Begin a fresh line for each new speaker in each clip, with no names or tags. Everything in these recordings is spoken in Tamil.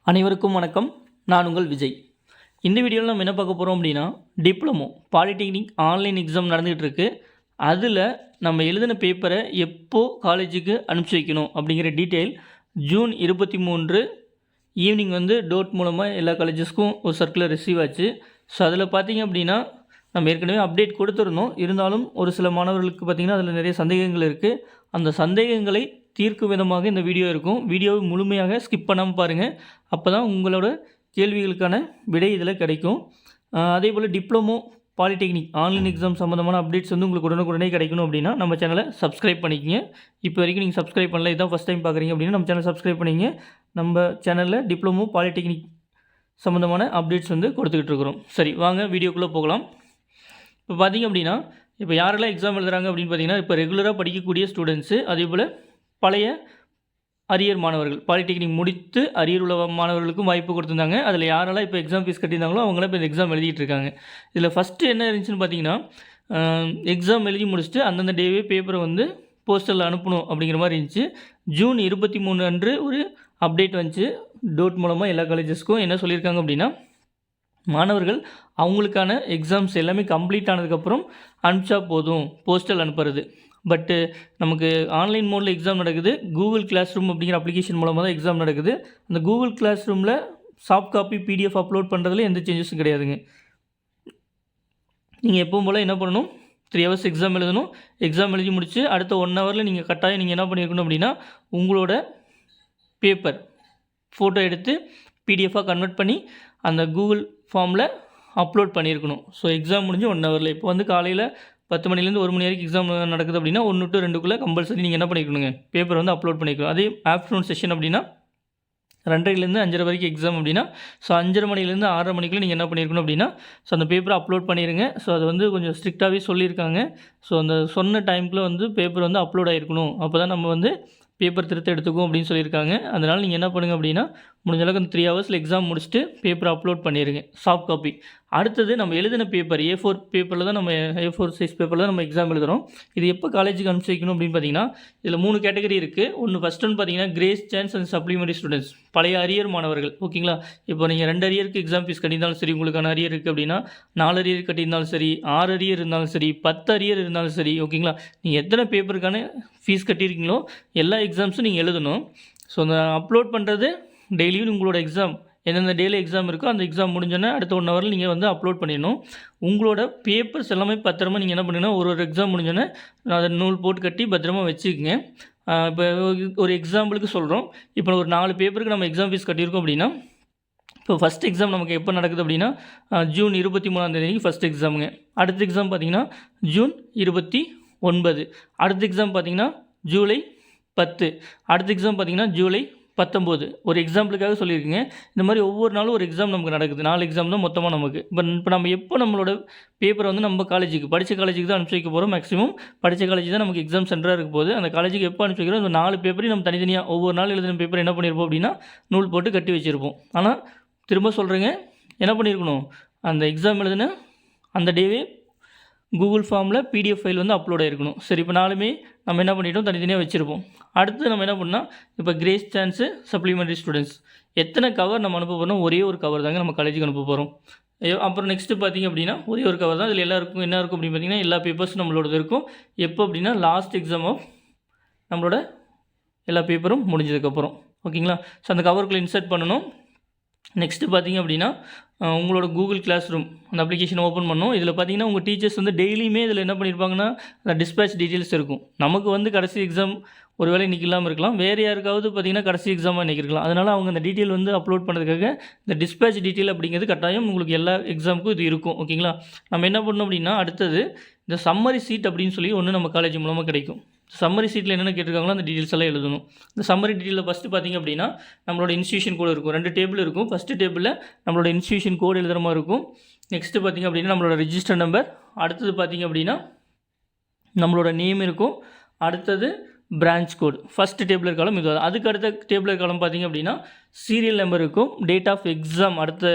அனைவருக்கும் வணக்கம். நான் உங்கள் விஜய். இந்த வீடியோவில் நம்ம என்ன பார்க்க போகிறோம் அப்படின்னா, டிப்ளமோ பாலிடெக்னிக் ஆன்லைன் எக்ஸாம் நடந்துகிட்டு இருக்கு. அதில் நம்ம எழுதின பேப்பரை எப்போ காலேஜுக்கு அனுப்பிச்சி வைக்கணும் அப்படிங்கிற டீட்டெயில் ஜூன் 23 ஈவினிங் டோட் மூலமாக எல்லா காலேஜஸ்க்கும் ஒரு சர்க்குலர் ரிசீவ் ஆச்சு. ஸோ அதில் பார்த்தீங்க அப்படின்னா நம்ம ஏற்கனவே அப்டேட் கொடுத்துருந்தோம். இருந்தாலும் ஒரு சில மாணவர்களுக்கு பார்த்திங்கன்னா அதில் நிறைய சந்தேகங்கள் இருக்குது. அந்த சந்தேகங்களை தீர்க்கும் விதமாக இந்த வீடியோ இருக்கும். வீடியோவை முழுமையாக ஸ்கிப் பண்ணாமல் பாருங்கள். அப்போ தான் உங்களோட கேள்விகளுக்கான விடை இதில் கிடைக்கும். அதே போல் டிப்ளமோ பாலிடெக்னிக் ஆன்லைன் எக்ஸாம் சம்மந்தமான அப்டேட்ஸ் உங்களுக்கு உடனுக்குடனே கிடைக்கணும் அப்படின்னா நம்ம சேனலை சப்ஸ்கிரைப் பண்ணிக்கங்க. இப்போ வரைக்கும் நீங்கள் சப்ஸ்கிரைப் பண்ணல, இதான் ஃபஸ்ட் டைம் பார்க்குறீங்க அப்படின்னா நம்ம சேனல் சப்ஸ்கிரைப் பண்ணிங்க. நம்ம சேனலில் டிப்ளமோ பாலிடெக்னிக் சம்மந்தமான அப்டேட்ஸ் கொடுத்துக்கிட்டு இருக்கிறோம். சரி, வாங்க வீடியோக்குள்ளே போகலாம். இப்போ பார்த்திங்க அப்படின்னா இப்போ யாரெல்லாம் எக்ஸாம் எழுதுகிறாங்க அப்படின்னு பார்த்தீங்கன்னா, இப்போ ரெகுலராக படிக்கக்கூடிய ஸ்டூடெண்ட்ஸு, அதே போல் பழைய அரியர் மாணவர்கள், பாலிடெக்னிக் முடித்து அரியர் உள்ள மாணவர்களுக்கும் வாய்ப்பு கொடுத்துருந்தாங்க. அதில் யாரெல்லாம் இப்போ எக்ஸாம் ஃபீஸ் கட்டியிருந்தாங்களோ அவங்களாம் இப்போ இந்த எக்ஸாம் எழுதிட்டு இருக்காங்க. இதில் ஃபஸ்ட்டு என்ன இருந்துச்சுன்னு பார்த்தீங்கன்னா, எக்ஸாம் எழுதி முடிச்சுட்டு அந்தந்த டேவே பேப்பரை போஸ்டரில் அனுப்பணும் அப்படிங்கிற மாதிரி இருந்துச்சு. ஜூன் 23 அன்று ஒரு அப்டேட் வந்துச்சு டோட் மூலமாக எல்லா காலேஜஸ்க்கும். என்ன சொல்லியிருக்காங்க அப்படின்னா, மாணவர்கள் அவங்களுக்கான எக்ஸாம்ஸ் எல்லாமே கம்ப்ளீட் ஆனதுக்கப்புறம் அனுப்பிச்சா போதும், போஸ்டல் அனுப்புறது. பட்டு நமக்கு ஆன்லைன் மோடில் எக்ஸாம் நடக்குது. கூகுள் கிளாஸ் ரூம் அப்படிங்கிற அப்ளிகேஷன் மூலமாக தான் எக்ஸாம் நடக்குது. அந்த கூகுள் கிளாஸ் ரூமில் சாஃப்ட் காப்பி PDF அப்லோட் பண்ணுறதுல எந்த சேஞ்சஸும் கிடையாதுங்க. நீங்கள் எப்பவும் போல் என்ன பண்ணணும், 3 hours எக்ஸாம் எழுதணும். எக்ஸாம் எழுதி முடிச்சு அடுத்த 1 hourல் நீங்கள் கட்டாயம் நீங்கள் என்ன பண்ணியிருக்கணும் அப்படின்னா, உங்களோட பேப்பர் ஃபோட்டோ எடுத்து PDFாக கன்வெர்ட் பண்ணி அந்த கூகுள் ஃபார்மில் அப்லோட் பண்ணியிருக்கணும். ஸோ எக்ஸாம் முடிஞ்சு 1 hourல் இப்போ காலையில் 10 மணிலேருந்து 1 மணி வரைக்கும் எக்ஸாம் நடக்குது அப்படின்னா 1 to 2க்குள்ளே கம்பல்சரி நீங்கள் என்ன பண்ணிக்கணுங்க, பேப்பர் அப்லோட் பண்ணிக்கணும். அதே ஆஃப்டர்நூன் செஷன் அப்படின்னா 2:30லேருந்து 5:30 வரைக்கும் எக்ஸாம் அப்படின்னா, ஸோ 5:30 மணிலேருந்து 6:30 மணிக்குள்ளே நீங்கள் என்ன பண்ணியிருக்கணும் அப்படின்னா, ஸோ அந்த பேப்பரை அப்லோட் பண்ணிடுங்க. ஸோ அது கொஞ்சம் ஸ்ட்ரிக்டாகவே சொல்லியிருக்காங்க. ஸோ அந்த சொன்ன டைமுக்குள்ளே பேப்பர் அப்லோட் ஆகிருக்கணும். அப்போ தான் நம்ம பேப்பர் திருத்த எடுத்துக்கும் அப்படின்னு சொல்லியிருக்காங்க. அதனால் நீங்கள் என்ன பண்ணுங்கள் அப்படின்னா, முடிஞ்ச அளவுக்கு அந்த 3 hours எக்ஸாம் முடிச்சுட்டு பேப்பர் அப்லோட் பண்ணிடுங்க, சாஃப்ட் காப்பி. அடுத்தது நம்ம எழுதின பேப்பர் A4 பேப்பரில் தான் நம்ம A4 சைஸ் பேப்பரில் தான் நம்ம எக்ஸாம் எழுதுகிறோம். இது எப்போ காலேஜுக்கு அனுப்பிச்சி வைக்கணும் அப்படின்னு பார்த்தீங்கன்னா, இதில் 3 கேட்டகரி இருக்குது. ஃபஸ்ட் ஒன்று பார்த்தீங்கன்னா grace chance and supplementary students, பழைய அரியர் மாணவர்கள். ஓகேங்களா, இப்போ நீங்கள் 2 அரியருக்கு எக்ஸாம் ஃபீஸ் கட்டியிருந்தாலும் சரி, உங்களுக்கான அரியர் இருக்குது அப்படின்னா 4 அரியர் கட்டியிருந்தாலும் சரி, 6 அரியர் இருந்தாலும் சரி, 10 அரியர் இருந்தாலும் சரி, ஓகேங்களா, நீங்கள் எத்தனை பேப்பருக்கான ஃபீஸ் கட்டியிருக்கீங்களோ எல்லா எக்ஸாம்ஸும் நீங்கள் எழுதணும். ஸோ அந்த அப்லோட் பண்ணுறது டெய்லியும் உங்களோட எக்ஸாம் எந்தெந்த டேயில் எக்ஸாம் இருக்கோ அந்த எக்ஸாம் முடிஞ்சோன்னே அடுத்த 1 hourல் நீங்கள் அப்லோட் பண்ணிடணும். உங்களோட பேப்பர்ஸ் எல்லாமே பத்திரமா நீங்கள் என்ன பண்ணுங்கன்னா, ஒரு எக்ஸாம் முடிஞ்சோன்னே அதை நூல் போட்டு கட்டி பத்திரமா வச்சுக்கோங்க. இப்போ ஒரு எக்ஸாம்பிளுக்கு சொல்கிறோம். இப்போ ஒரு 4 பேப்பருக்கு நம்ம எக்ஸாம் ஃபீஸ் கட்டியிருக்கோம் அப்படின்னா, இப்போ ஃபஸ்ட் எக்ஸாம் நமக்கு எப்போ நடக்குது அப்படின்னா, ஜூன் 23 ஃபஸ்ட் எக்ஸாமுங்க. அடுத்த எக்ஸாம் பார்த்திங்கன்னா ஜூன் 29. அடுத்த எக்ஸாம் பார்த்திங்கன்னா ஜூலை 10. அடுத்த எக்ஸாம் பார்த்திங்கன்னா ஜூலை 19. ஒரு எக்ஸாம்பிளுக்காக சொல்லியிருக்குங்க. இந்த மாதிரி ஒவ்வொரு நாளும் ஒரு எக்ஸாம் நமக்கு நடக்குது. 4 எக்ஸாம் தான் மொத்தமாக நமக்கு. இப்போ நம்ம எப்போ நம்மளோட பேப்பரை நம்ம காலேஜுக்கு, படித்த காலேஜுக்கு தான் அனுப்பிச்சி வைக்க போகிறோம். மேக்ஸிமம் படித்த காலேஜ் தான் நமக்கு எக்ஸாம் சென்டராக இருக்க போது. அந்த காலேஜுக்கு எப்போ அனுப்பிச்சி வைக்கிறோம், இந்த 4 பேப்பரையும் நம்ம தனித்தனியாக ஒவ்வொரு நாள் எழுதின பேப்பர் என்ன பண்ணியிருப்போம் அப்படின்னா, நூல் போட்டு கட்டி வச்சுருப்போம். ஆனால் திரும்ப சொல்கிறேங்க, என்ன பண்ணியிருக்கணும், அந்த எக்ஸாம் எழுதின அந்த டேவே கூகுள் ஃபார்மில் PDF ஃபைல் அப்லோட் ஆகிருக்கணும். சரி, இப்போ நாலுமே நம்ம என்ன பண்ணிட்டோம், தனித்தனியாக வச்சுருப்போம். அடுத்து நம்ம என்ன பண்ணால், இப்போ கிரேஸ் சான்ஸு சப்ளிமெண்ட்ரி ஸ்டூடெண்ட்ஸ் எத்தனை கவர் நம்ம அனுப்ப போகிறோம், ஒரே ஒரு கவர் தாங்க நம்ம காலேஜுக்கு அனுப்ப போகிறோம். அப்புறம் நெக்ஸ்ட்டு பார்த்திங்க அப்படின்னா ஒரே ஒரு கவர் தான். இதில் எல்லாருக்கும் என்ன இருக்கும் அப்படின்னு பார்த்திங்கன்னா, எல்லா பேப்பர்ஸும் நம்மளோடது இருக்கும். எப்போ அப்படின்னா லாஸ்ட் எக்ஸாம் ஆஃப் நம்மளோட எல்லா பேப்பரும் முடிஞ்சதுக்கப்புறம். ஓகேங்களா, ஸோ அந்த கவருக்குள்ளே இன்சர்ட் பண்ணணும். நெக்ஸ்ட்டு பார்த்திங்க அப்படின்னா, உங்களோட கூகுள் கிளாஸ் ரூம் அந்த அப்ளிகேஷன் ஓப்பன் பண்ணணும். இதில் பார்த்திங்கன்னா உங்கள் டீச்சர்ஸ் டெய்லியுமே இதில் என்ன பண்ணியிருப்பாங்கன்னா, அந்த டிஸ்பேட்ச் டீட்டெயில்ஸ் இருக்கும். நமக்கு கடைசி எக்ஸாம் ஒரு வேளை இன்றைக்கி இல்லாமல் இருக்கலாம், வேறு யாருக்காவது பார்த்திங்கன்னா கடைசி எக்ஸாமாக இன்றைக்கி இருக்கலாம். அதனால் அவங்க அந்த டீட்டெயில் அப்லோட் பண்ணுறதுக்காக இந்த டிஸ்பேட்ச் டீட்டெயில் அப்படிங்கிறது கட்டாயம் உங்களுக்கு எல்லா எக்ஸாமுக்கும் இது இருக்கும். ஓகேங்களா, நம்ம என்ன பண்ணணும் அப்படின்னா, அடுத்தது இந்த சம்மரி சீட் அப்படின்னு சொல்லி ஒன்று நம்ம காலேஜ் மூலமாக கிடைக்கும். சம்மரி சீட்டில் என்னென்ன கேட்டிருக்காங்களோ அந்த டீட்டெயில்ஸ் எல்லாம் எழுதணும். இந்த சம்மரி டீட்டெயிலில் ஃபஸ்ட்டு பார்த்திங்க அப்படின்னா, நம்மளோட இன்ஸ்டியூஷன் கோடு இருக்கும். 2 டேபிள் இருக்கும். ஃபஸ்ட்டு டேபிளில் நம்மளோட இன்ஸ்டியூஷன் கோடு எழுதுகிற மாதிரி இருக்கும். நெக்ஸ்ட்டு பார்த்திங்க அப்படின்னா நம்மளோட ரிஜிஸ்டர் நம்பர். அடுத்தது பார்த்திங்க அப்படின்னா நம்மளோட நேம் இருக்கும். அடுத்தது பிரான்ச் கோடு. ஃபஸ்ட்டு டேபிளர் காலம் இது. அதுக்கு அடுத்த டேபிளர் காலம் பார்த்திங்க அப்படின்னா சீரியல் நம்பர் இருக்கும். டேட் ஆஃப் எக்ஸாம் அடுத்த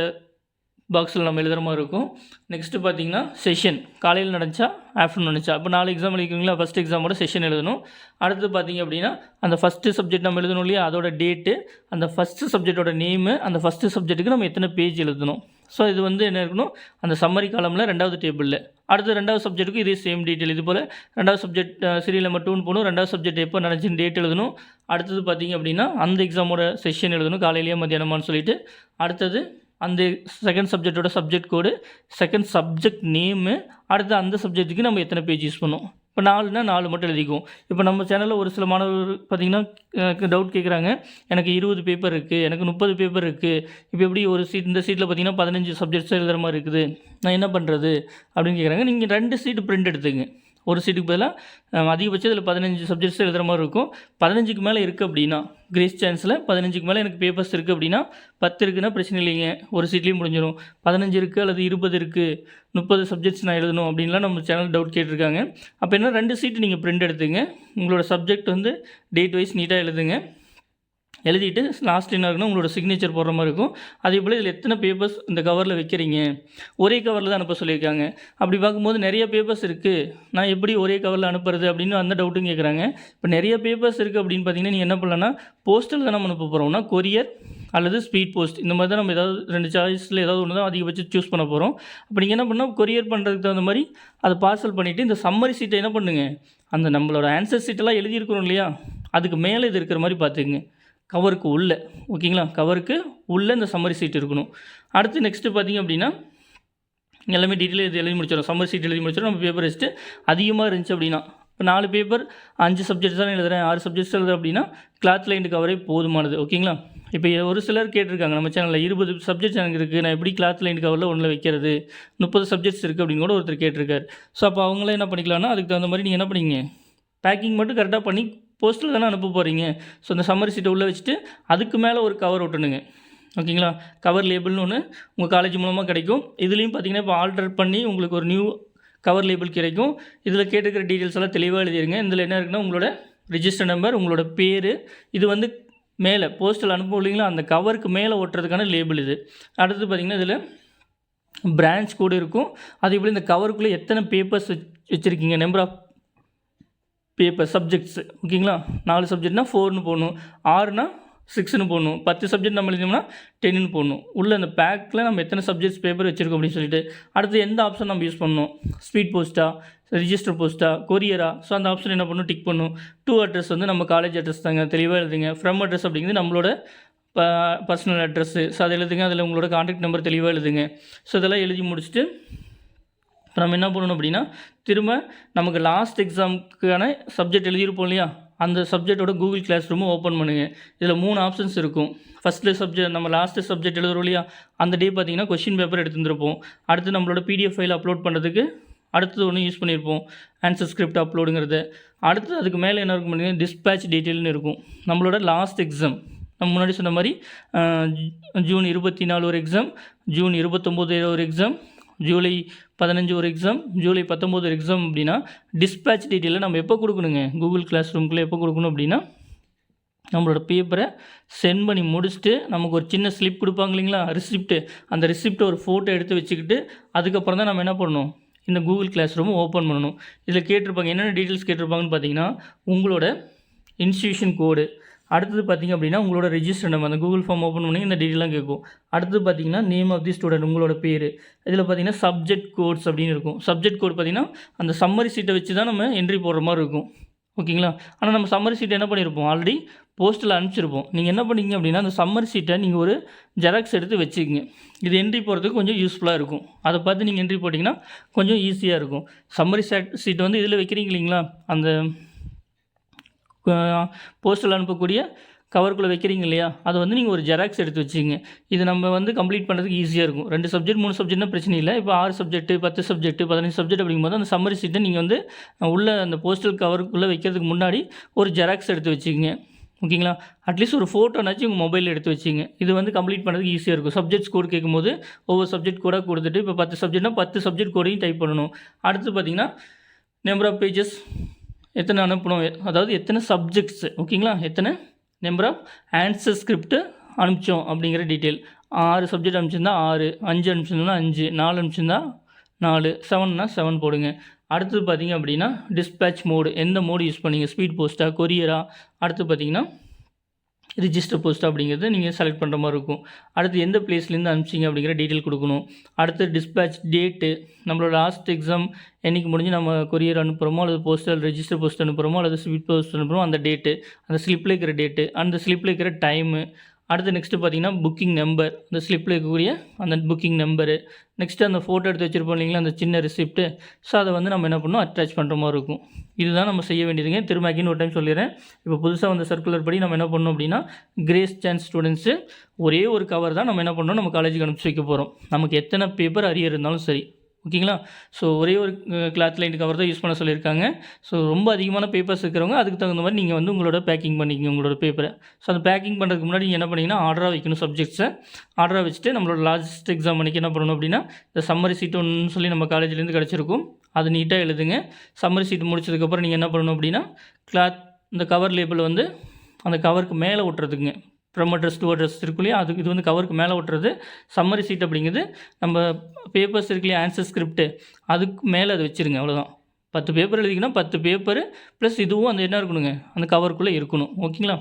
பாக்ஸில் நம்ம எழுதுகிற மாதிரி இருக்கும். நெக்ஸ்ட்டு பார்த்தீங்கன்னா செஷன் காலையில் நடந்துச்சா ஆஃப்டர்நூன் நடந்துச்சா. இப்போ 4 எக்ஸாம் எழுதிக்கிங்களா, ஃபஸ்ட் எக்ஸாமோட செஷன் எழுதணும். அடுத்து பார்த்தீங்க அப்படின்னா அந்த ஃபஸ்ட்டு சப்ஜெக்ட் நம்ம எழுதணும் இல்லையா, அதோட டேட்டு, அந்த ஃபஸ்ட்டு சப்ஜெக்டோட நேமு, அந்த ஃபஸ்ட்டு சப்ஜெக்ட்டுக்கு நம்ம எத்தனை பேஜ் எழுதணும். ஸோ இது வந்து என்ன இருக்கணும், அந்த சம்மரி காலமில் 2வது டேபிளில். அடுத்து 2வது சப்ஜெக்ட்டுக்கு இதே சேம் டீட்டெயில். இது போல் 2வது சப்ஜெக்ட் சீரியல் நம்பர் 2 போகணும், 2வது சப்ஜெக்ட் எப்போ நடந்துச்சுன்னு டேட் எழுதணும். அடுத்தது பார்த்தீங்க அப்படின்னா அந்த எக்ஸாமோட செஷன் எழுதணும், காலையிலேயே மத்தியானமான்னு சொல்லிட்டு. அடுத்தது அந்த செகண்ட் சப்ஜெக்டோட subject code, second subject name, அடுத்து அந்த சப்ஜெக்ட்டுக்கு நம்ம எத்தனை பேஜ் யூஸ் பண்ணோம். இப்போ 4னா 4 மட்டும் எழுதிக்குவோம். இப்போ நம்ம சேனலில் ஒரு சில மாணவர்கள் பார்த்திங்கன்னா டவுட் கேட்குறாங்க, எனக்கு 20 பேப்பர் இருக்குது, எனக்கு 30 பேப்பர் இருக்குது, இப்போ எப்படி ஒரு சீட் இந்த சீட்டில் பார்த்திங்கன்னா 15 சப்ஜெக்ட்ஸ் எழுதுகிற மாதிரி இருக்குது, நான் என்ன பண்ணுறது அப்படின்னு கேட்குறாங்க. நீங்கள் 2 சீட்டு பிரிண்ட் எடுத்துங்க. ஒரு சீட்டுக்கு பதிலாக அதிகபட்சம் இதில் 15 சப்ஜெக்ட்ஸ் எழுதுகிற மாதிரி இருக்கும். 15க்கு மேலே இருக்குது அப்படின்னா, கிரேஸ் சான்ஸில் 15க்கு மேலே எனக்கு பேப்பர்ஸ் இருக்குது அப்படின்னா, 10 இருக்குன்னா பிரச்சனை இல்லைங்க, ஒரு சீட்லேயும் முடிஞ்சிடும். 15 இருக்குது அல்லது 20 இருக்குது, 30 சப்ஜெக்ட்ஸ் நான் எழுதணும் அப்படின்லாம் நம்ம சேனல் டவுட் கேட்டிருக்காங்க. அப்போ என்ன, 2 சீட்டு நீங்கள் பிரிண்ட் எடுத்துங்க. உங்களோட சப்ஜெக்ட் வந்து டேட் வைஸ் நீட்டாக எழுதுங்க. எழுதிட்டு லாஸ்ட் என்ன இருக்குன்னா உங்களோட சிக்னேச்சர் போடுற மாதிரி இருக்கும். அதே போல் இதில் எத்தனை பேப்பர்ஸ் இந்த கவரில் வைக்கிறீங்க, ஒரே கவரில் தான் அனுப்ப சொல்லியிருக்காங்க. அப்படி பார்க்கும்போது நிறைய பேப்பர்ஸ் இருக்குது, நான் எப்படி ஒரே கவரில் அனுப்புறது அப்படின்னு அந்த டவுட்டும் கேட்குறாங்க. இப்போ நிறைய பேப்பர்ஸ் இருக்குது அப்படின்னு பார்த்தீங்கன்னா நீங்கள் என்ன பண்ணலான்னா, போஸ்ட்டில் தான் நம்ம அனுப்ப போகிறோம்னா கொரியர் அல்லது ஸ்பீட் போஸ்ட், இந்த மாதிரி தான் நம்ம ஏதாவது 2 சாய்ஸில் ஏதாவது ஒன்று தான் அதிகபட்சம் சூஸ் பண்ண போகிறோம். அப்போ நீங்கள் என்ன பண்ணால் கொரியர் பண்ணுறதுக்கு தகுந்த மாதிரி அதை பார்சல் பண்ணிவிட்டு இந்த சம்மரி சீட்டை என்ன பண்ணுங்கள், அந்த நம்மளோட ஆன்சர் சீட்டெல்லாம் எழுதியிருக்கிறோம் இல்லையா, அதுக்கு மேலே இது இருக்கிற மாதிரி பார்த்துக்குங்க. கவருக்கு உள்ளே, ஓகேங்களா, கவருக்கு உள்ளே இந்த சம்மரி சீட் இருக்கணும். அடுத்து நெக்ஸ்ட்டு பார்த்திங்க அப்படின்னா எல்லாமே டீட்டெயில் இது எழுதி முடிச்சிடும். சம்மரி சீட் எழுதி முடிச்சிடும். நம்ம பேப்பர் வச்சுட்டு அதிகமாக இருந்துச்சு அப்படின்னா, இப்போ 4 பேப்பர் 5 சப்ஜெக்ட்ஸ் தான் எழுதுகிறேன், 6 சப்ஜெக்ட்ஸ் எழுதுறேன் அப்படின்னா கிளாத் லைன் கவரே போதுமானது, ஓகேங்களா. இப்போ ஒரு சிலர் கேட்டிருக்காங்க நம்ம சேனலில் 20 சப்ஜெக்ட்ஸ் எனக்கு இருக்குது, நான் எப்படி கிளாத் லைன் கவரில் ஒன்றில் வைக்கிறது, 30 சப்ஜெக்ட்ஸ் இருக்குது அப்படின்னு கூட ஒருத்தர் கேட்டிருக்காரு. ஸோ அப்போ அவங்களே என்ன பண்ணிக்கலாம்னா, அதுக்கு தகுந்த மாதிரி நீங்கள் என்ன பண்ணிங்க, பேக்கிங் மட்டும் கரெக்டாக பண்ணி போஸ்ட்டில் தானே அனுப்ப போகிறீங்க. ஸோ அந்த சம்மரி சீட்டை உள்ளே வச்சுட்டு அதுக்கு மேலே ஒரு கவர் ஒட்டணுங்க, ஓகேங்களா. கவர் லேபிள்னு ஒன்று உங்கள் காலேஜ் மூலமாக கிடைக்கும். இதுலேயும் பார்த்தீங்கன்னா இப்போ ஆல்டர் பண்ணி உங்களுக்கு ஒரு நியூ கவர் லேபிள் கிடைக்கும். இதில் கேட்டுக்கிற டீட்டெயில்ஸ் எல்லாம் தெளிவாக எழுதிருங்க. இதில் என்ன இருக்குன்னா உங்களோட ரிஜிஸ்டர் நம்பர், உங்களோட பேர், இது வந்து மேலே போஸ்ட்டில் அனுப்ப இல்லைங்களா, அந்த கவருக்கு மேலே ஒட்டுறதுக்கான லேபிள் இது. அடுத்து பார்த்திங்கன்னா இதில் பிரான்ச் கோடு இருக்கும். அதே போல் இந்த கவருக்குள்ளே எத்தனை பேப்பர்ஸ் வச்சுருக்கீங்க, நம்பர் ஆஃப் பேப்பர் சப்ஜெக்ட்ஸு, ஓகேங்களா. 4 சப்ஜெக்ட்னா 4ன்னு போடணும், 6னா 6ன்னு போடணும், 10 சப்ஜெக்ட் நம்ம எழுதினோம்னா 10ன்னு போடணும். உள்ளே அந்த பேக்கில் நம்ம எத்தனை சப்ஜெக்ட்ஸ் பேப்பர் வச்சுருக்கோம் அப்படின்னு சொல்லிட்டு. அடுத்து எந்த ஆப்ஷன் நம்ம யூஸ் பண்ணணும், ஸ்பீட் போஸ்ட்டா, ரிஜிஸ்டர் போஸ்ட்டா, கொரியரா. ஸோ அந்த ஆப்ஷன் என்ன பண்ணணும், டிக் பண்ணணும். டூ அட்ரஸ் வந்து நம்ம காலேஜ் அட்ரஸ் தாங்க, தெளிவாக எழுதுங்க. ஃப்ரம் அட்ரஸ் அப்படிங்கிறது நம்மளோட பர்சனல் அட்ரஸ்ஸு. ஸோ அதை எழுதுங்க. அதில் உங்களோட கான்டாக்ட் நம்பர் தெளிவாக எழுதுங்க. ஸோ இதெல்லாம் எழுதி முடிச்சுட்டு இப்போ நம்ம என்ன பண்ணணும் அப்படின்னா, திரும்ப நமக்கு லாஸ்ட் எக்ஸாமுக்கான சப்ஜெக்ட் எழுதியிருப்போம் இல்லையா, அந்த சப்ஜெக்டோட கூகுள் கிளாஸ் ரூமை ஓப்பன் பண்ணுங்கள். இதில் 3 ஆப்ஷன்ஸ் இருக்கும். ஃபஸ்ட்டு சப்ஜெக்ட் நம்ம லாஸ்ட்டு சப்ஜெக்ட் எழுதுறோம் இல்லையா, அந்த டே பார்த்தீங்கன்னா கொஷின் பேப்பர் எடுத்துருப்போம். அடுத்து நம்மளோட பிடிஎஃப் ஃபைல் அப்லோட் பண்ணுறதுக்கு அடுத்தது ஒன்று யூஸ் பண்ணியிருப்போம், ஆன்சர் ஸ்கிரிப்ட் அப்லோடுங்கிறது. அடுத்து அதுக்கு மேலே என்ன இருக்கும் பார்த்தீங்கன்னா டிஸ்பேட்ச் டீட்டெயில்னு இருக்கும். நம்மளோட லாஸ்ட் எக்ஸாம் நம்ம முன்னாடி சொன்ன மாதிரி ஜூன் 24 ஒரு எக்ஸாம், ஜூன் 29 ஒரு எக்ஸாம், ஜூலை 15 ஒரு எக்ஸாம், ஜூலை 19 ஒரு எக்ஸாம் அப்படின்னா டிஸ்பேட்ச் டீட்டெயிலில் நம்ம எப்போ கொடுக்கணுங்க, கூகுள் கிளாஸ் ரூம்குள்ளே எப்போ கொடுக்கணும் அப்படின்னா, நம்மளோட பேப்பரை சென்ட் பண்ணி முடிச்சுட்டு நமக்கு ஒரு சின்ன ஸ்லிப் கொடுப்பாங்க இல்லைங்களா, ரிசிப்ட்டு. அந்த ரிசிப்ட்டை ஒரு ஃபோட்டோ எடுத்து வச்சுக்கிட்டு அதுக்கப்புறம் தான் நம்ம என்ன பண்ணணும், இந்த கூகுள் கிளாஸ் ரூமை ஓப்பன் பண்ணணும். இதில் கேட்டிருப்பாங்க, என்னென்ன டீட்டெயில்ஸ் கேட்டிருப்பாங்கன்னு பார்த்தீங்கன்னா, உங்களோட இன்ஸ்டியூஷன் கோடு, அடுத்தது பார்த்திங்க அப்படின்னா உங்களோட ரெஜிஸ்டர் நம்பர், அந்த கூகுள் ஃபார்ம் ஓப்பன் பண்ணி இந்த டீட்டெயிலாம் கேட்கும். அடுத்தது பார்த்திங்கன்னா நேம் ஆஃப் தி ஸ்டூடெண்ட், உங்களோட பேர். இதில் பார்த்திங்கன்னா சப்ஜெக்ட் கோட்ஸ் அப்படின்னு இருக்கும். சப்ஜெக்ட் கோட் பார்த்திங்கன்னா அந்த சம்மரி சீட்டை வச்சு தான் நம்ம என்ட்ரி போடுற மாதிரி இருக்கும், ஓகேங்களா. ஆனால் நம்ம சம்மரி சீட்டை என்ன பண்ணியிருப்போம், ஆல்ரெடி போஸ்ட்டில் அனுப்பிச்சிருப்போம். நீங்கள் என்ன பண்ணிங்க அப்படின்னா அந்த சம்மரி சீட்டை நீங்கள் ஒரு ஜெராக்ஸ் எடுத்து வச்சுக்கிங்க. இது என்ட்ரி போகிறதுக்கு கொஞ்சம் யூஸ்ஃபுல்லாக இருக்கும். அதை பார்த்து நீங்கள் என்ட்ரி போட்டிங்கன்னா கொஞ்சம் ஈஸியாக இருக்கும். சம்மரி சீட்டை வந்து இதில் வைக்கிறீங்க இல்லைங்களா, அந்த போஸ்ட்டில் அனுப்பக்கூடிய கவருக்குள்ளே வைக்கிறீங்க இல்லையா, அதை வந்து நீங்கள் ஒரு ஜெராக்ஸ் எடுத்து வச்சுங்க. இது நம்ம வந்து கம்ப்ளீட் பண்ணுறதுக்கு ஈஸியாக இருக்கும். 2 சப்ஜெக்ட் 3 சப்ஜெக்ட்னா பிரச்சனை இல்லை. இப்போ 6 சப்ஜெக்ட் 10 சப்ஜெக்ட் 15 சப்ஜெக்ட் அப்படிங்கும்போது அந்த சம்மரி சீட்டை நீங்கள் வந்து உள்ள அந்த போஸ்டல் கவருக்குள்ளே வைக்கிறதுக்கு முன்னாடி ஒரு ஜெராக்ஸ் எடுத்து வச்சுக்கோங்க, ஓகேங்களா. அட்லீஸ்ட் ஒரு ஃபோட்டோனாச்சும் உங்கள் மொபைலில் எடுத்து வச்சுங்க. இது வந்து கம்ப்ளீட் பண்ணுறதுக்கு ஈஸியாக இருக்கும். சப்ஜெக்ட்ஸ் கோட் கேட்கும்போது ஒவ்வொரு சப்ஜெக்ட் கோடாக கொடுத்துட்டு, இப்போ 10 சப்ஜெக்ட்னா 10 சப்ஜெக்ட் கோடையும் டைப் பண்ணணும். அடுத்து பார்த்திங்கன்னா நம்பர் ஆஃப் பேஜஸ் எத்தனை அனுப்பணும், அதாவது எத்தனை சப்ஜெக்ட்ஸு, ஓகேங்களா, எத்தனை நம்பர் ஆஃப் ஆன்சர் ஸ்கிரிப்ட்டு அனுப்பிச்சோம் அப்படிங்கிற டீட்டெயில். 6 சப்ஜெக்ட் அனுப்பிச்சிருந்தா 6, 5 அனுப்பிச்சிருந்தோம்னா 5, 4 அனுப்பிச்சிருந்தா 4, 7னா 7 போடுங்க. அடுத்தது பார்த்தீங்க அப்படின்னா டிஸ்பேட்ச் மோடு, எந்த மோடு யூஸ் பண்ணீங்க, ஸ்பீட் போஸ்ட்டா, கொரியரா, அடுத்து பார்த்தீங்கன்னா ரிஜிஸ்டர் போஸ்ட் அப்படிங்கிறது நீங்கள் செலக்ட் பண்ணுற மாதிரி இருக்கும். அடுத்து எந்த பிளேஸ்லேருந்து அனுப்பிச்சிங்க அப்படிங்கிற டீட்டெயில் கொடுக்கணும். அடுத்து டிஸ்பேட்ச் டேட்டு, நம்மளோட லாஸ்ட் எக்ஸாம் என்றைக்கு முடிஞ்சு நம்ம கொரியர் அனுப்புகிறோமோ அல்லது போஸ்டல் ரெஜிஸ்டர் போஸ்ட் அனுப்புகிறோமோ அல்லது ஸ்பீட் போஸ்ட் அனுப்புகிறோமோ அந்த டேட்டு, அந்த ஸ்லிப்பில் இருக்கிற டேட்டு, அந்த ஸ்லிப்பில் இருக்கிற டைமு. அடுத்து நெக்ஸ்ட்டு பார்த்தீங்கன்னா புக்கிங் நம்பர், அந்த ஸ்லிப்பில் இருக்கக்கூடிய அந்த புக்கிங் நம்பரு. நெக்ஸ்ட்டு அந்த ஃபோட்டோ எடுத்து வச்சுருப்போம் இல்லைங்களா, அந்த சின்ன ரிசிப்ட்டு. ஸோ அதை வந்து நம்ம என்ன பண்ணணும், அட்டாச் பண்ணுற மாதிரி இருக்கும். இதுதான் நம்ம செய்ய வேண்டியதுங்க. திரும்ப அகைன் ஒரு டைம் சொல்லிடுறேன். இப்போ புதுசாக வந்த சர்க்குலர் படி நம்ம என்ன பண்ணணும் அப்படின்னா, கிரேஸ் சான்ஸ் ஸ்டூடெண்ட்ஸு ஒரே ஒரு கவர் தான் நம்ம என்ன பண்ணணும், நம்ம காலேஜுக்கு அனுப்பிச்சி வைக்க போகிறோம். நமக்கு எத்தனை பேப்பர் அரியர் இருந்தாலும் சரி, ஓகேங்களா. ஸோ ஒரே ஒரு கிளாத் லைன் கவர் தான் யூஸ் பண்ண சொல்லியிருக்காங்க. ஸோ ரொம்ப அதிகமான பேப்பர்ஸ் இருக்கிறவங்க அதுக்கு தகுந்த மாதிரி நீங்கள் வந்து உங்களோட பேக்கிங் பண்ணிக்கங்க உங்களோட பேப்பரை. ஸோ அந்த பேக்கிங் பண்ணுறதுக்கு முன்னாடி நீங்கள் என்ன பண்ணிங்கன்னா, ஆர்டராக வைக்கணும் சப்ஜெக்ட்ஸை. ஆர்டராக வச்சுட்டு நம்மளோட லாஸ்ட் எக்ஸாம் அன்றைக்கி என்ன பண்ணணும் அப்படின்னா, இந்த சம்மரி சீட் ஒன்று சொல்லி நம்ம காலேஜ்லேருந்து கிடச்சிருக்கும், அது நீட்டாக எழுதுங்க. சம்மரி சீட் முடிச்சதுக்கப்புறம் நீங்கள் என்ன பண்ணணும் அப்படின்னா, கிளாத் இந்த கவர் லேபிள் வந்து அந்த கவருக்கு மேலே ஒட்டுறதுக்குங்க. ஃப்ரம் அட்ரஸ் டு அட்ரஸ் இருக்கு இல்லையா, அதுக்கு இது வந்து கவருக்கு மேலே ஒட்டுறது. சம்மரி சீட் அப்படிங்கிறது நம்ம பேப்பர்ஸ் இருக்கு இல்லையா, ஆன்சர் ஸ்கிரிப்ட்டு, அதுக்கு மேலே அதை வச்சுருங்க. அவ்வளோதான். 10 பேப்பர் எழுதிங்கன்னா 10 பேப்பரு ப்ளஸ் இதுவும் அந்த என்ன இருக்கணுங்க, அந்த கவருக்குள்ளே இருக்கணும். ஓகேங்களா.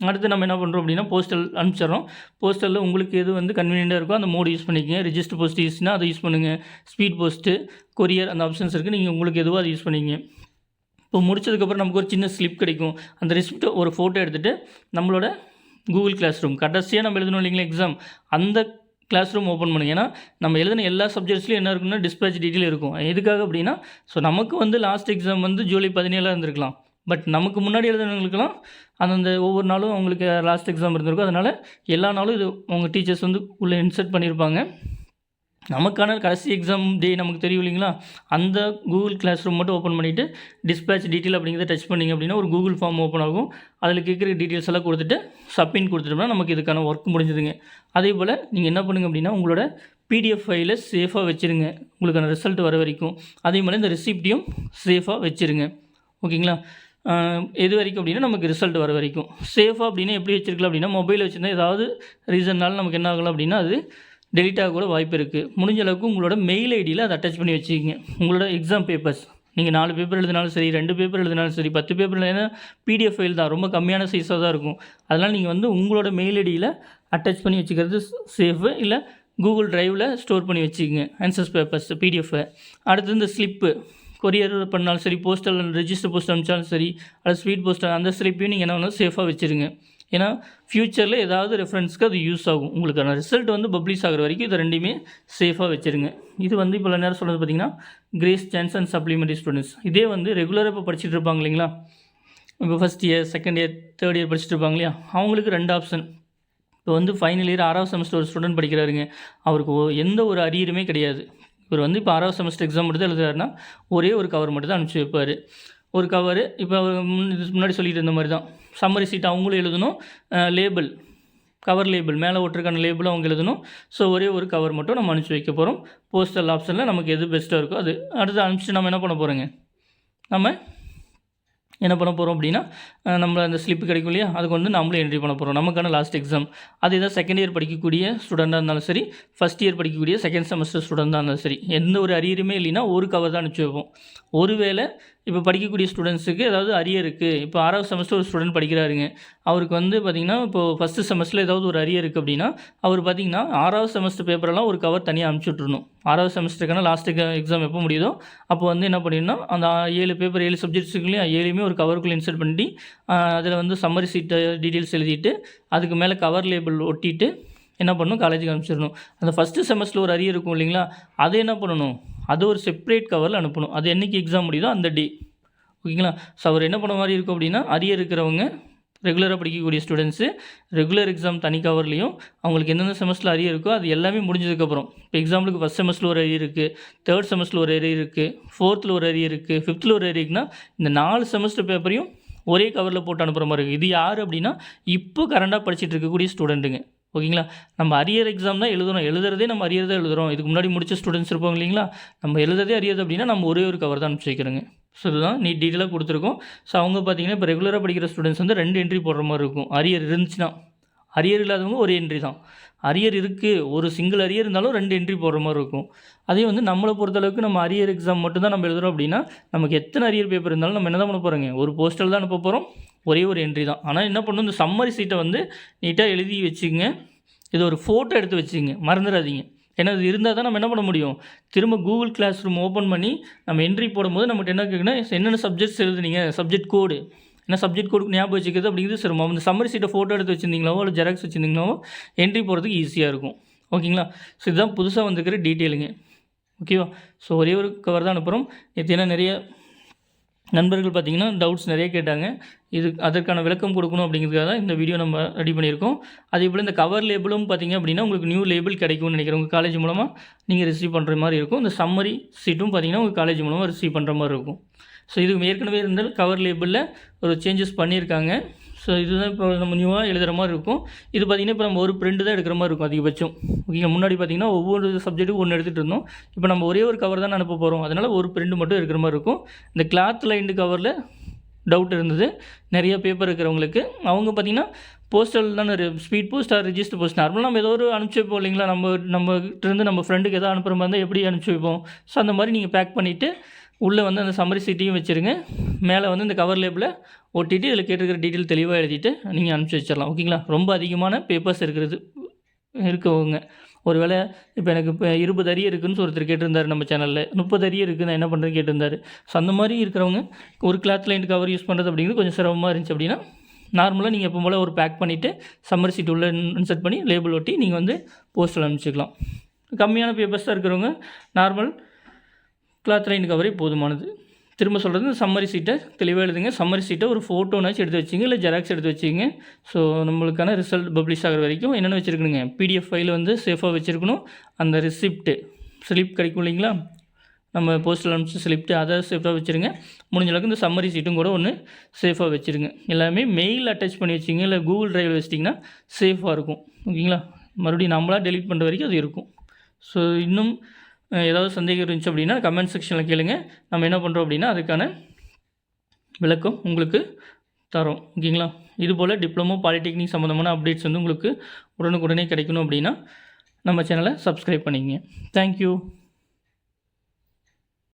அடுத்து நம்ம என்ன பண்ணுறோம் அப்படின்னா, போஸ்டல் அனுப்பிச்சிட்றோம். போஸ்டலில் உங்களுக்கு எது வந்து கன்வீனியண்ட்டாக இருக்கோ அந்த மோடு யூஸ் பண்ணிக்கங்க. ரிஜிஸ்டர் போஸ்ட் யூஸ்னால் அதை யூஸ் பண்ணுங்கள். ஸ்பீட் போஸ்ட்டு, கொரியர், அந்த ஆப்ஷன்ஸ் இருக்குது. நீங்கள் உங்களுக்கு எதுவோ அதை யூஸ் பண்ணிங்க. இப்போ முடிச்சதுக்கப்புறம் நமக்கு ஒரு சின்ன ஸ்லிப் கிடைக்கும். அந்த ரிசிப்ட்டை ஒரு ஃபோட்டோ எடுத்துகிட்டு நம்மளோட கூகுள் கிளாஸ் ரூம் கடைசியாக நம்ம எழுதணும் இல்லைங்களா எக்ஸாம், அந்த கிளாஸ் ரூம் ஓப்பன் பண்ணுங்க. ஏன்னா நம்ம எழுதின எல்லா சப்ஜெக்ட்ஸ்லையும் என்ன இருக்குன்னா டிஸ்பேட்ச் டீட்டெயில் இருக்கும். எதுக்காக அப்படின்னா, ஸோ நமக்கு வந்து லாஸ்ட் எக்ஸாம் வந்து ஜூலை 17 இருந்திருக்கலாம். பட் நமக்கு முன்னாடி எழுதுனவங்களுக்குலாம் அந்தந்த ஒவ்வொரு நாளும் அவங்களுக்கு லாஸ்ட் எக்ஸாம் இருந்திருக்கும். அதனால் எல்லா நாளும் இது அவங்க டீச்சர்ஸ் வந்து உள்ளே இன்சர்ட் பண்ணியிருப்பாங்க. நமக்கான கடைசி எக்ஸாம் டே நமக்கு தெரியும் இல்லைங்களா, அந்த கூகுள் கிளாஸ் ரூம் மட்டும் ஓப்பன் பண்ணிவிட்டு டிஸ்பேட்ச் டீட்டெயில் அப்படிங்கிறத டச் பண்ணிங்க அப்படின்னா ஒரு கூகுள் ஃபார்ம் ஓப்பன் ஆகும். அதில் கேட்குற டீட்டெயில்ஸ் எல்லாம் கொடுத்துட்டு சப்மிட் கொடுத்துட்டோம்னா நமக்கு இதுக்கான ஒர்க் முடிஞ்சதுங்க. அதே போல் நீங்கள் என்ன பண்ணுங்க அப்படின்னா, உங்களோட பிடிஎஃப் ஃபைலை சேஃபாக வச்சுருங்க உங்களுக்கான ரிசல்ட் வர வரைக்கும். அதே மாதிரி இந்த ரிசிப்டையும் சேஃபாக வச்சுருங்க. ஓகேங்களா. எது வரைக்கும் அப்படின்னா, நமக்கு ரிசல்ட் வர வரைக்கும். சேஃபாக அப்படின்னா எப்படி வச்சுருக்கலாம் அப்படின்னா, மொபைல் வச்சுருந்தா ஏதாவது ரீசன்னால நமக்கு என்ன ஆகலாம் அப்படின்னா, அது டெலிட் ஆக கூட வாய்ப்பு இருக்குது. முடிஞ்ச அளவுக்கு உங்களோட மெயில் ஐடியில் அதை அட்டாச் பண்ணி வச்சுக்கிங்க. உங்களோட எக்ஸாம் பேப்பர்ஸ் நீங்கள் 4 பேப்பர் எழுதினாலும் சரி, 2 பேப்பர் எழுதினாலும் சரி, 10 பேப்பர், ஏன்னா பிடிஎஃப் ஃபைல் தான், ரொம்ப கம்மியான சைஸாக தான் இருக்கும். அதனால் நீங்கள் வந்து உங்களோட மெயில் ஐடியில் அட்டாச் பண்ணி வச்சுக்கிறது சேஃபு. இல்லை கூகுள் ட்ரைவில் ஸ்டோர் பண்ணி வச்சுக்கிங்க ஆன்சர்ஸ் பேப்பர்ஸ் பிடிஎஃப். அடுத்து இந்த ஸ்லிப்பு கொரியர் பண்ணாலும் சரி, போஸ்டல் ரெஜிஸ்டர் போஸ்ட் அனுப்பிச்சாலும் சரி, அது ஸ்பீட் போஸ்டல், அந்த ஸ்லிப்பையும் நீங்கள் என்ன பண்ணணும், சேஃபாக வச்சுருங்க. ஏன்னா ஃப்யூச்சரில் ஏதாவது ரெஃபரன்ஸ்க்கு அது யூஸ் ஆகும். உங்களுக்கான ரிசல்ட் வந்து பப்ளிஷ் ஆகிற வரைக்கும் இது ரெண்டையுமே சேஃபாக வச்சுருங்க. இது வந்து இப்போ நேரம் சொல்கிறது பார்த்திங்கன்னா, grace chance and supplementary students. இதே வந்து ரெகுலராக இப்போ படிச்சுட்டு இருப்பாங்க இல்லைங்களா, இப்போ first year, second year, third year படிச்சுட்டு இருப்பாங்க இல்லையா, அவங்களுக்கு 2 ஆப்ஷன். இப்போ வந்து ஃபைனல் இயர் 6வது செமஸ்டர் ஒரு ஸ்டூடெண்ட் படிக்கிறாருங்க. அவருக்கு எந்த ஒரு அரியருமே கிடையாது. இவர் வந்து இப்போ 6வது செமஸ்டர் எக்ஸாம் மட்டும் எழுதுறாருன்னா ஒரே ஒரு கவர் மட்டும் தான் அனுப்பிச்சி வைப்பார். ஒரு கவரு இப்போ முன்னாடி சொல்லிட்டு இருந்த மாதிரி தான், சம்மரி சீட் அவங்களும் எழுதணும், லேபிள் கவர் லேபிள் மேலே ஒட்டுறக்கான லேபிளும் அவங்க எழுதணும். ஸோ ஒரே ஒரு கவர் மட்டும் நம்ம அனுப்பிச்சி வைக்க போகிறோம். போஸ்டல் ஆப்ஷனில் நமக்கு எது பெஸ்ட்டாக இருக்கோ அது அடுத்து அனுப்பிச்சிட்டு நம்ம என்ன பண்ண போகிறோங்க, நம்ம என்ன பண்ண போகிறோம் அப்படின்னா, நம்ம அந்த ஸ்லிப்பு கிடைக்கும் இல்லையா, அதுக்கு வந்து நம்மளே என்ட்ரி பண்ண போகிறோம் நமக்கான லாஸ்ட் எக்ஸாம். அது ஏதாவது செகண்ட் இயர் படிக்கக்கூடிய ஸ்டூடெண்ட்டாக இருந்தாலும் சரி, ஃபஸ்ட் இயர் படிக்கக்கூடிய செகண்ட் செமஸ்டர் ஸ்டூடெண்ட்டாக இருந்தாலும் சரி, எந்த ஒரு அரியருமே இல்லைன்னா ஒரு கவர் தான் அனுப்பிச்சி வைப்போம். ஒருவேளை இப்போ படிக்கக்கூடிய ஸ்டூடெண்ட்ஸுக்கு ஏதாவது அரியர் இருக்குது, இப்போ 6வது செமஸ்டர் ஒரு ஸ்டூடெண்ட் படிக்கிறாருங்க, அவருக்கு வந்து பார்த்திங்கன்னா இப்போது ஃபஸ்ட்டு செமஸ்டரில் ஏதாவது ஒரு அரியர் இருக்குது அப்படின்னா, அவர் பார்த்திங்கன்னா 6வது செமஸ்டர் பேப்பரெல்லாம் ஒரு கவர் தனியாக அனுப்பிச்சி விட்ருணும். 6வது செமஸ்டருக்கான லாஸ்ட் எக்ஸாம் எப்போ முடியுதோ அப்போ வந்து என்ன பண்ணிடணும், அந்த 7 பேப்பர் 7 சப்ஜெக்ட்ஸ் இருக்கு இல்லையா, 7மே ஒரு கவருக்குள்ளே இன்சர்ட் பண்ணி அதில் வந்து சம்மரி சீட்டை டீட்டெயில்ஸ் எழுதிட்டு அதுக்கு மேலே கவர் லேபிள் ஒட்டிட்டு என்ன பண்ணணும், காலேஜுக்கு அனுப்பிச்சிடணும். அந்த ஃபஸ்ட்டு செமஸ்டரில் ஒரு அரியர் இருக்கும் இல்லைங்களா, அதை என்ன பண்ணணும், அது ஒரு செப்பரேட் கவரில் அனுப்பணும். அது என்றைக்கு எக்ஸாம் முடியுதோ அந்த டே. ஓகேங்களா. ஸோ அவர் என்ன பண்ண மாதிரி இருக்கும் அப்படின்னா, அரியர் இருக்கிறவங்க ரெகுலராக படிக்கக்கூடிய ஸ்டூடெண்ட்ஸு ரெகுலர் எக்ஸாம் தனி கவர்லேயும் அவங்களுக்கு எந்தெந்த செமஸ்டரில் அரியர் இருக்கோ அது எல்லாமே முடிஞ்சதுக்கப்புறம், இப்போ எக்ஸாம்பிளுக்கு ஃபஸ்ட் செமஸ்டரில் ஒரு அரியர் இருக்குது, தேர்ட் செமஸ்டரில் ஒரு அரியர் இருக்குது, ஃபோர்த்தில் ஒரு அரியர் இருக்குது, ஃபிஃப்த்தில் ஒரு அரியர் இருக்குன்னா, இந்த 4 செமஸ்டர் பேப்பரையும் ஒரே கவரில் போட்டு அனுப்புகிற மாதிரி இருக்குது. இது யார் அப்படின்னா, இப்போ கரண்டாக படிச்சுட்டு இருக்கக்கூடிய ஸ்டூடெண்ட்டுங்க. ஓகேங்களா. நம்ம அரியர் எக்ஸாம் தான் எழுதுறோம், எழுதுறதே நம்ம அரியர் தான் எழுதுகிறோம். இதுக்கு முன்னாடி முடிச்ச ஸ்டூடெண்ட்ஸ் இருப்பாங்க இல்லைங்களா, நம்ம எழுதுறதே அரியர் அப்படின்னா நம்ம ஒரே ஒரு கவர் தான் அனுப்பிச்சி வைக்கிறோங்க. ஸோ இதுதான் நீட் டீட்டெயிலாக கொடுத்துருக்கோம். ஸோ அவங்க பார்த்தீங்கன்னா இப்போ ரெகுலராக படிக்கிற ஸ்டூடெண்ட்ஸ் வந்து 2 என்ட்ரி போடுற மாதிரி இருக்கும். அரியர் இருந்துச்சுன்னா அரியர் இல்லாதவங்க ஒரு என்ட்ரி தான். அரியர் இருக்குது, ஒரு சிங்கிள் அரியர் இருந்தாலும் 2 என்ட்ரி போடுற மாதிரி இருக்கும். அதே வந்து நம்மளை பொறுத்தளவுக்கு நம்ம அரியர் எக்ஸாம் மட்டும் தான் நம்ம எழுதுகிறோம் அப்படின்னா நமக்கு எத்தனை அரியர் பேப்பர் இருந்தாலும் நம்ம என்ன தான் பண்ண போகிறோங்க, ஒரு போஸ்டல் தான் அனுப்ப போகிறோம், ஒரே ஒரு என்ட்ரி தான். ஆனால் என்ன பண்ணணும், இந்த சம்மரி சீட்டை வந்து நீட்டாக எழுதி வச்சுங்க. இது ஒரு ஃபோட்டோ எடுத்து வச்சுங்க, மறந்துடாதீங்க. ஏன்னா இது இருந்தால் தான் நம்ம என்ன பண்ண முடியும், திரும்ப கூகுள் கிளாஸ் ரூம் ஓப்பன் பண்ணி நம்ம என்ட்ரி போடும்போது நம்மகிட்ட என்ன கேட்குன்னா, என்னென்ன சப்ஜெக்ட்ஸ் எழுதுனீங்க, சப்ஜெக்ட் கோடு ஏன்னா சப்ஜெக்ட் கோடு ஞாபகம் வச்சுக்கிறது அப்படிங்கிறது சிரமம். அந்த சம்மரி சீட்டை ஃபோட்டோ எடுத்து வச்சுருந்தீங்களாவோ இல்லை ஜெராக்ஸ் வச்சுருந்தீங்களாவோ என்ட்ரி போகிறதுக்கு ஈஸியாக இருக்கும். ஓகேங்களா? ஸோ இதுதான் புதுசாக வந்துருக்கிற டீட்டெயிலுங்க. ஓகேவா? ஸோ ஒரே ஒரு கவர் தான் அனுப்புகிறோம். இது ஏன்னா நிறைய நண்பர்கள் பார்த்திங்கன்னா டவுட்ஸ் நிறைய கேட்டாங்க. அதற்கான விளக்கம் கொடுக்கணும் அப்படிங்கிறதுக்காக தான் இந்த வீடியோ நம்ம ரெடி பண்ணியிருக்கோம். அதே போல் இந்த கவர் லேபிளும் பார்த்திங்க அப்படின்னா உங்களுக்கு நியூ லேபிள் கிடைக்கும்னு நினைக்கிறேன். உங்கள் காலேஜ் மூலமாக நீங்கள் ரிசீவ் பண்ணுற மாதிரி இருக்கும். இந்த சம்மரி சீட்டும் பார்த்திங்கன்னா உங்கள் காலேஜ் மூலமாக ரிசீவ் பண்ணுற மாதிரி இருக்கும். ஸோ இது ஏற்கனவே இருந்தால் கவர் லேபிளில் ஒரு சேஞ்சஸ் பண்ணியிருக்காங்க. ஸோ இதுதான் இப்போ நம்ம நியூவாக எழுதுகிற மாதிரி இருக்கும். இது பார்த்திங்கன்னா இப்போ நம்ம ஒரு பிரிண்ட் தான் எடுக்கிற மாதிரி இருக்கும் அதிகபட்சம். ஓகேங்க, முன்னாடி பார்த்திங்கன்னா ஒவ்வொரு சப்ஜெக்ட்டுக்கும் ஒன்று எடுத்துகிட்டு இருந்தோம். இப்போ நம்ம ஒரே ஒரு கவர் தான் அனுப்ப போகிறோம். அதனால் ஒரு பிரிண்ட் மட்டும் எடுக்கிற மாதிரி இருக்கும். இந்த கிளாத் லைன்டு கவரில் டவுட் இருந்தது நிறைய பேப்பர் இருக்கிறவங்களுக்கு. அவங்க பார்த்திங்கன்னா போஸ்டல் தானே, speed post or register post. நார்மலாக நம்ம ஏதோ ஒரு அனுப்பிச்சி வைப்போம் இல்லைங்களா, நம்மகிட்ட நம்ம ஃப்ரெண்டுக்கு எதாவது அனுப்புகிற மாதிரி இருந்தால் எப்படி அனுப்பிச்சி வைப்போம். ஸோ அந்த மாதிரி நீங்கள் பேக் பண்ணிவிட்டு உள்ளே வந்து அந்த சம்மரி சீட்டையும் வச்சுருங்க. மேலே வந்து இந்த கவர் லேபில் ஒட்டிட்டு இதில் கேட்டிருக்கிற டீட்டெயில் தெளிவாக எழுதிட்டு நீங்கள் அனுப்பிச்சி வச்சிடலாம். ஓகேங்களா? ரொம்ப அதிகமான பேப்பர்ஸ் இருக்கவங்க ஒரு வேளை இப்போ எனக்கு இப்போ 20 அரியர் இருக்குதுன்னு ஒருத்தர் கேட்டிருந்தார் நம்ம சேனலில், 30 அரியர் இருக்குது நான் என்ன பண்ணுறது கேட்டிருந்தார். ஸோ அந்த மாதிரி இருக்கிறவங்க ஒரு கிளாத் லைன் கவர் யூஸ் பண்ணுறது அப்படிங்கிறது கொஞ்சம் சிரமமாக இருந்துச்சு அப்படின்னா நார்மலாக நீங்கள் எப்போ போல் ஒரு பேக் பண்ணிவிட்டு சம்மரி சீட் உள்ள இன்சர்ட் பண்ணி லேபிள் ஒட்டி நீங்கள் வந்து போஸ்ட்டில் அனுப்பிச்சிக்கலாம். கம்மியான பேப்பர்ஸ் தான் இருக்கிறவங்க நார்மல் கிளாத் லைன் கவரே போதுமானது. திரும்ப சொல்கிறது, இந்த சம்மரி சீட்டை தெளிவாக எழுதுங்க. சம்மரி சீட்டை ஒரு ஃபோட்டோனாச்சும் எடுத்து வச்சிங்க, இல்லை ஜெராக்ஸ் எடுத்து வச்சிங்க. ஸோ நம்மளுக்கான ரிசல்ட் பப்ளிஷ் ஆகிற வரைக்கும் என்னென்ன வச்சுருக்கணுங்க, பிடிஎஃப் ஃபைல் வந்து சேஃபாக வச்சுருக்கணும். அந்த ஸ்லிப் கிடைக்கும் இல்லைங்களா, நம்ம போஸ்ட்டில் அனுப்பிச்சு ஸ்லிப்ட்டு, அதை சேஃபாக வச்சுருங்க. முடிஞ்ச அளவுக்கு இந்த சம்மரி சீட்டும் கூட ஒன்று சேஃபாக வச்சுருங்க. எல்லாமே மெயில் அட்டாச் பண்ணி வச்சிங்க, இல்லை கூகுள் ட்ரைவில் வச்சிட்டிங்கன்னா சேஃபாக இருக்கும். ஓகேங்களா? மறுபடியும் நம்மளாக டெலிட் பண்ணுற வரைக்கும் அது இருக்கும். ஸோ இன்னும் ஏதாவது சந்தேகம் இருந்துச்சு அப்படின்னா கமெண்ட் செக்ஷனில் கேளுங்க. நம்ம என்ன பண்ணுறோம் அப்படின்னா அதுக்கான விளக்கம் உங்களுக்கு தரோம். ஓகேங்களா? இதுபோல் டிப்ளமோ பாலிடெக்னிக் சம்மந்தமான அப்டேட்ஸ் வந்து உங்களுக்கு உடனுக்குடனே கிடைக்கணும் அப்படின்னா நம்ம சேனலை சப்ஸ்கிரைப் பண்ணிக்கங்க. தேங்க்யூ.